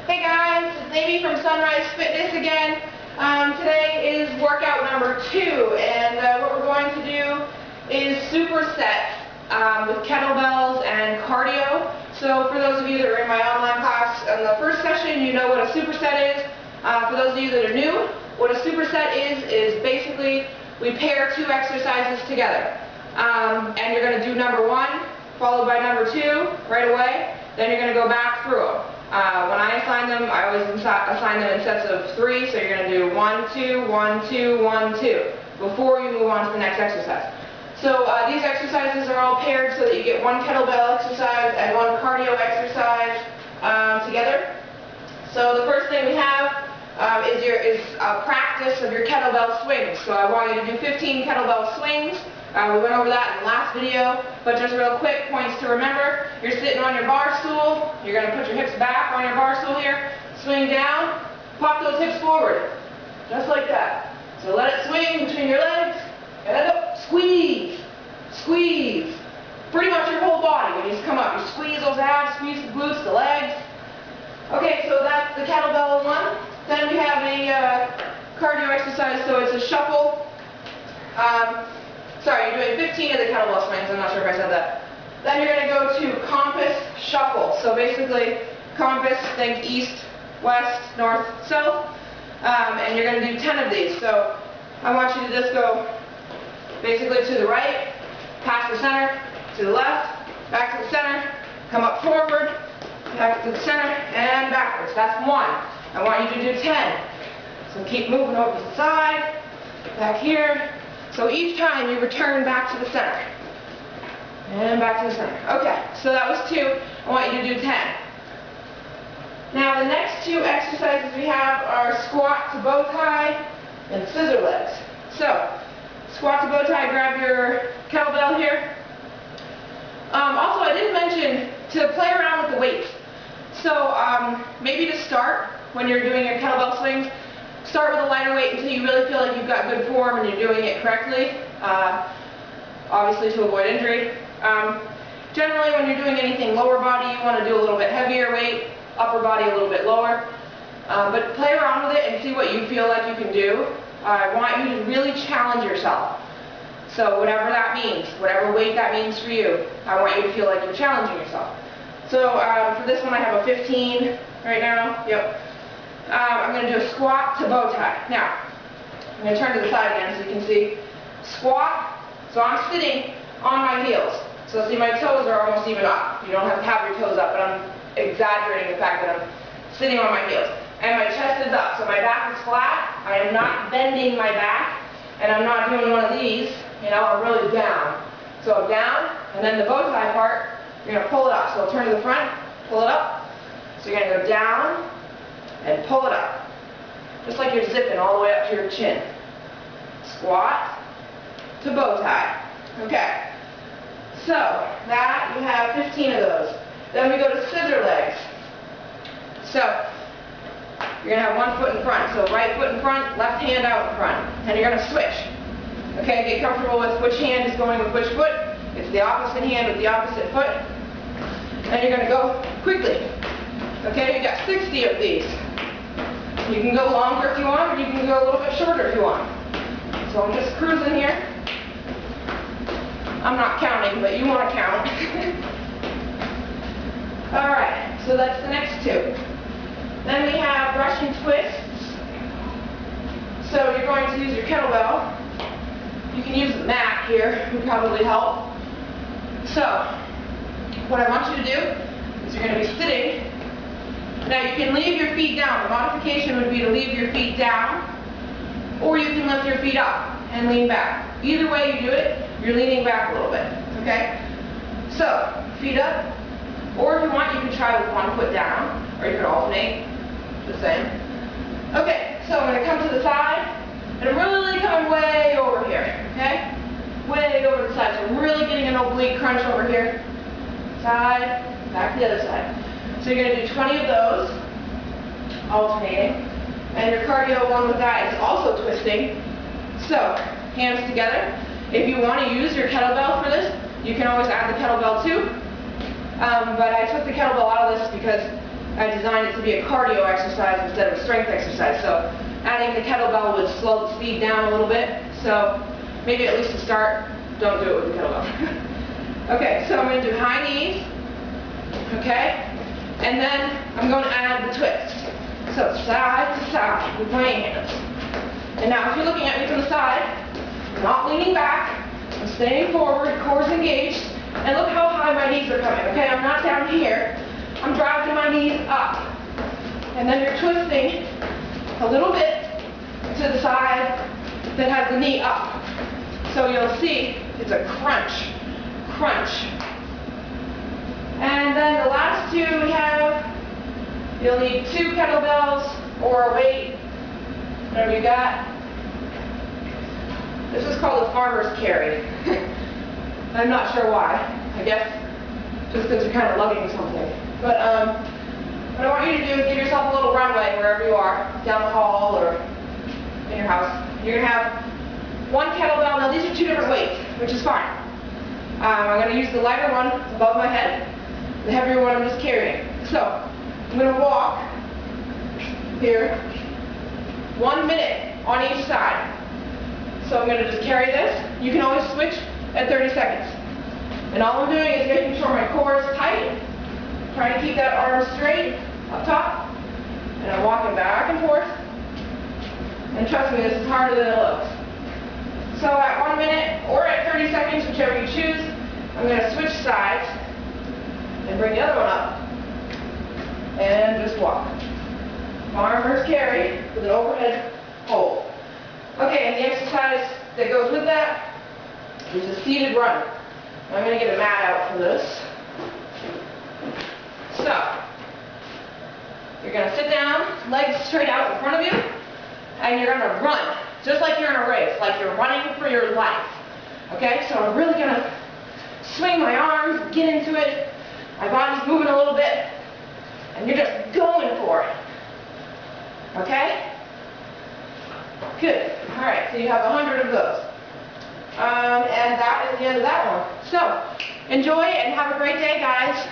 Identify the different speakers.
Speaker 1: Hey guys, it's Amy from Sunrise Fitness again. Today is workout number 2, and what we're going to do is supersets with kettlebells and cardio. So for those of you that are in my online class in the first session, you know what a superset is. For those of you that are new, what a superset is basically we pair 2 exercises together. And you're going to do number 1 followed by number 2 right away. Then you're going to go back through them. When I assign them, I always assign them in sets of 3, so you're going to do 1, 2, 1, 2, 1, 2 before you move on to the next exercise. So these exercises are all paired so that you get 1 kettlebell exercise and 1 cardio exercise together. So the first thing we have is a practice of your kettlebell swings. So I want you to do 15 kettlebell swings. We went over that in the last video, but just real quick, points to remember. You're sitting on your bar stool. You're going to put your hips back on your bar stool here. Swing down. Pop those hips forward. Just like that. So let it swing between your legs. And up. Squeeze. Squeeze. Pretty much your whole body. When you come up, you squeeze those abs, squeeze the glutes, the legs. Okay, so that's the kettlebell one. Then we have a cardio exercise, so it's a shuffle. Sorry, you're doing 15 of the kettlebell swings. I'm not sure if I said that. Then you're going to go to compass shuffle. So basically, compass, think east, west, north, south. And you're going to do 10 of these. So I want you to just go basically to the right, past the center, to the left, back to the center, come up forward, back to the center, and backwards. That's 1. I want you to do 10. So keep moving over to the side, back here. So each time you return back to the center. And back to the center. Okay, so that was 2. I want you to do 10. Now the next 2 exercises we have are squat to bow tie and scissor legs. So, squat to bow tie, grab your kettlebell here. Also, I didn't mention to play around with the weights. So maybe to start, when you're doing your kettlebell swings, start with a lighter weight until you really feel like you've got good form and you're doing it correctly, obviously to avoid injury. Generally, when you're doing anything lower body, you want to do a little bit heavier weight, upper body a little bit lower. But play around with it and see what you feel like you can do. I want you to really challenge yourself. So whatever that means, whatever weight that means for you, I want you to feel like you're challenging yourself. So for this one, I have a 15 right now. Yep. I'm going to do a squat to bow tie. Now, I'm going to turn to the side again so you can see. Squat, so I'm sitting on my heels. So see, my toes are almost even up. You don't have to have your toes up, but I'm exaggerating the fact that I'm sitting on my heels. And my chest is up, so my back is flat. I am not bending my back, and I'm not doing one of these. You know, I'm really down. So I'm down, and then the bow tie part, you're going to pull it up. So I'll turn to the front, pull it up. So you're going to go down, and pull it up. Just like you're zipping all the way up to your chin. Squat to bow tie. Okay. So, that, you have 15 of those. Then we go to scissor legs. So, you're going to have 1 foot in front. So, right foot in front, left hand out in front. And you're going to switch. Okay, get comfortable with which hand is going with which foot. It's the opposite hand with the opposite foot. And you're going to go quickly. Okay, you got 60 of these. You can go longer if you want, or you can go a little bit shorter if you want. So I'm just cruising here. I'm not counting, but you want to count. Alright, so that's the next 2. Then we have Russian twists. So you're going to use your kettlebell. You can use the mat here, would probably help. So, what I want you to do is you're going to be sitting. Now you can leave your feet down. The modification would be to leave your feet down, or you can lift your feet up and lean back. Either way you do it, you're leaning back a little bit. Okay? So, feet up, or if you want, you can try with 1 foot down, or you can alternate, the same. Okay, so I'm going to come to the side, and I'm really coming way over here. Okay? Way over the side. So I'm really getting an oblique crunch over here. Side, back to the other side. So you're going to do 20 of those, alternating, and your cardio along with that is also twisting. So, hands together. If you want to use your kettlebell for this, you can always add the kettlebell too. But I took the kettlebell out of this because I designed it to be a cardio exercise instead of a strength exercise. So adding the kettlebell would slow the speed down a little bit. So maybe at least to start, don't do it with the kettlebell. Okay, so I'm going to do high knees. Okay? And then I'm going to add the twist. So side to side with my hands. And now if you're looking at me from the side, I'm not leaning back. I'm staying forward, core's engaged. And look how high my knees are coming. Okay, I'm not down here. I'm driving my knees up. And then you're twisting a little bit to the side that has the knee up. So you'll see it's a crunch, crunch. And then the last two we have, you'll need 2 kettlebells or a weight, whatever you got. This is called a farmer's carry. I'm not sure why. I guess just because you're kind of lugging something. But what I want you to do is give yourself a little runway wherever you are, down the hall or in your house. You're going to have 1 kettlebell. Now these are 2 different weights, which is fine. I'm going to use the lighter one above my head. The heavier one I'm just carrying. So I'm going to walk here 1 minute on each side. So I'm going to just carry this. You can always switch at 30 seconds. And all I'm doing is making sure my core is tight. Trying to keep that arm straight up top. And I'm walking back and forth. And trust me, this is harder than it looks. So at 1 minute or at 30 seconds, whichever you choose, I'm going to switch sides and bring the other one up. And just walk. Farmer's carry with an overhead hold. Okay, and the exercise that goes with that is a seated run. I'm going to get a mat out for this. So, you're going to sit down, legs straight out in front of you, and you're going to run, just like you're in a race, like you're running for your life. Okay, so I'm really going to swing my arms, get into it, my body's moving a little bit, and you're just going for it. Okay? Good. Alright, so you have 100 of those. And that is the end of that one. So, enjoy and have a great day, guys.